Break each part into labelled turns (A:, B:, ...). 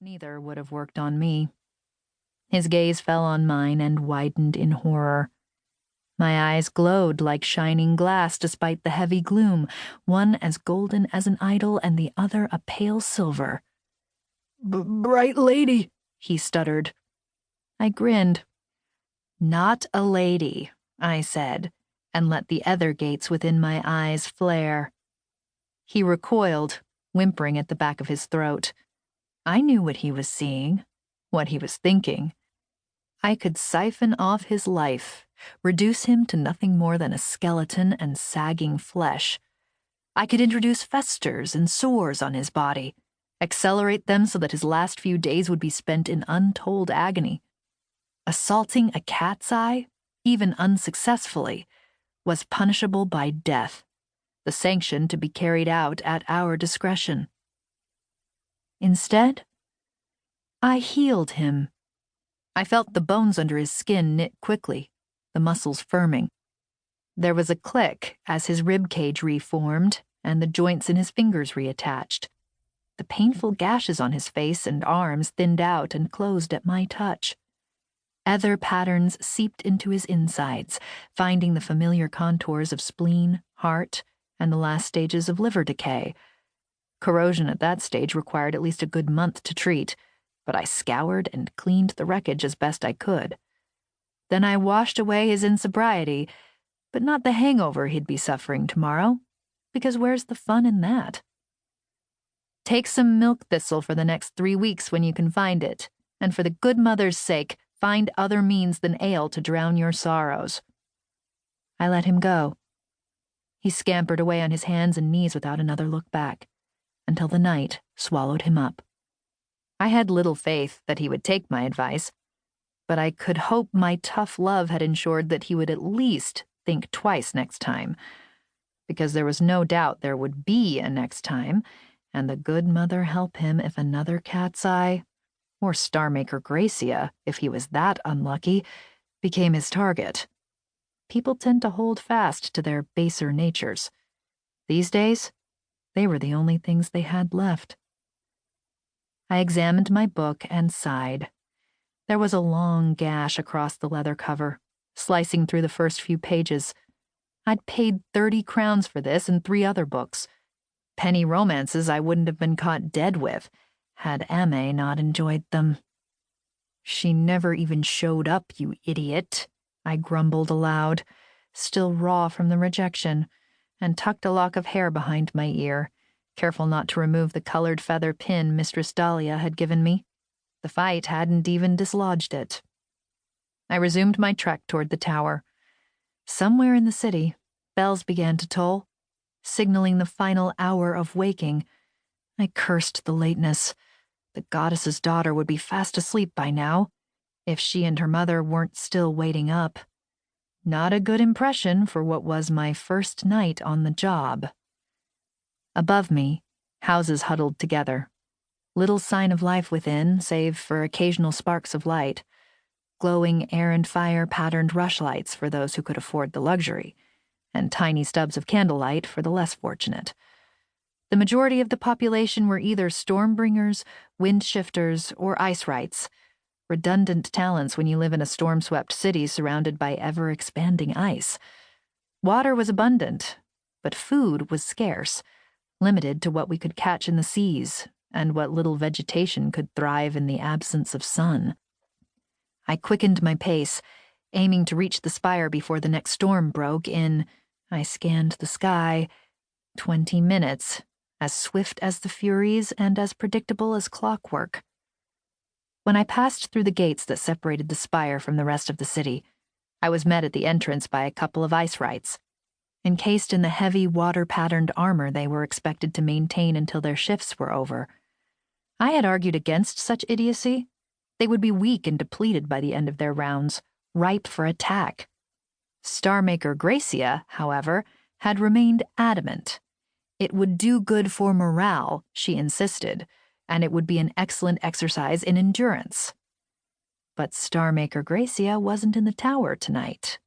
A: Neither would have worked on me. His gaze fell on mine and widened in horror. My eyes glowed like shining glass despite the heavy gloom, one as golden as an idol and the other a pale silver. "Bright lady," he stuttered. I grinned. "Not a lady," I said, and let the ether gates within my eyes flare. He recoiled, whimpering at the back of his throat. I knew what he was seeing, what he was thinking. I could siphon off his life, reduce him to nothing more than a skeleton and sagging flesh. I could introduce festers and sores on his body, accelerate them so that his last few days would be spent in untold agony. Assaulting a cat's eye, even unsuccessfully, was punishable by death, the sanction to be carried out at our discretion. Instead, I healed him. I felt the bones under his skin knit quickly, the muscles firming. There was a click as his rib cage reformed and the joints in his fingers reattached. The painful gashes on his face and arms thinned out and closed at my touch. Ether patterns seeped into his insides, finding the familiar contours of spleen, heart, and the last stages of liver decay. Corrosion at that stage required at least a good month to treat, but I scoured and cleaned the wreckage as best I could. Then I washed away his insobriety, but not the hangover he'd be suffering tomorrow, because where's the fun in that? Take some milk thistle for the next 3 weeks when you can find it, and for the good mother's sake, find other means than ale to drown your sorrows. I let him go. He scampered away on his hands and knees without another look back, until the night swallowed him up. I had little faith that he would take my advice, but I could hope my tough love had ensured that he would at least think twice next time, because there was no doubt there would be a next time, and the good mother help him if another cat's eye, or Starmaker Gracia, if he was that unlucky, became his target. People tend to hold fast to their baser natures. These days, they were the only things they had left. I examined my book and sighed. There was a long gash across the leather cover, slicing through the first few pages. I'd paid 30 crowns for this and 3 other books. Penny romances I wouldn't have been caught dead with, had Ame not enjoyed them. "She never even showed up, you idiot," I grumbled aloud, still raw from the rejection, and tucked a lock of hair behind my ear, careful not to remove the colored feather pin Mistress Dahlia had given me. The fight hadn't even dislodged it. I resumed my trek toward the tower. Somewhere in the city, bells began to toll, signaling the final hour of waking. I cursed the lateness. The goddess's daughter would be fast asleep by now, if she and her mother weren't still waiting up. Not a good impression for what was my first night on the job. Above me, houses huddled together. Little sign of life within, save for occasional sparks of light. Glowing air and fire-patterned rushlights for those who could afford the luxury, and tiny stubs of candlelight for the less fortunate. The majority of the population were either stormbringers, windshifters, or ice rights. Redundant talents when you live in a storm-swept city surrounded by ever-expanding ice. Water was abundant, but food was scarce, limited to what we could catch in the seas, and what little vegetation could thrive in the absence of sun. I quickened my pace, aiming to reach the spire before the next storm broke in, I scanned the sky, 20 minutes, as swift as the Furies and as predictable as clockwork. When I passed through the gates that separated the spire from the rest of the city, I was met at the entrance by a couple of ice rights, encased in the heavy water-patterned armor they were expected to maintain until their shifts were over. I had argued against such idiocy. They would be weak and depleted by the end of their rounds, ripe for attack. Starmaker Gracia, however, had remained adamant. It would do good for morale, she insisted, and it would be an excellent exercise in endurance. But Starmaker Gracia wasn't in the tower tonight.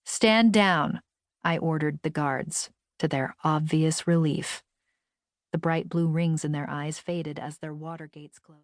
A: "Stand down," I ordered the guards, to their obvious relief. The bright blue rings in their eyes faded as their water gates closed.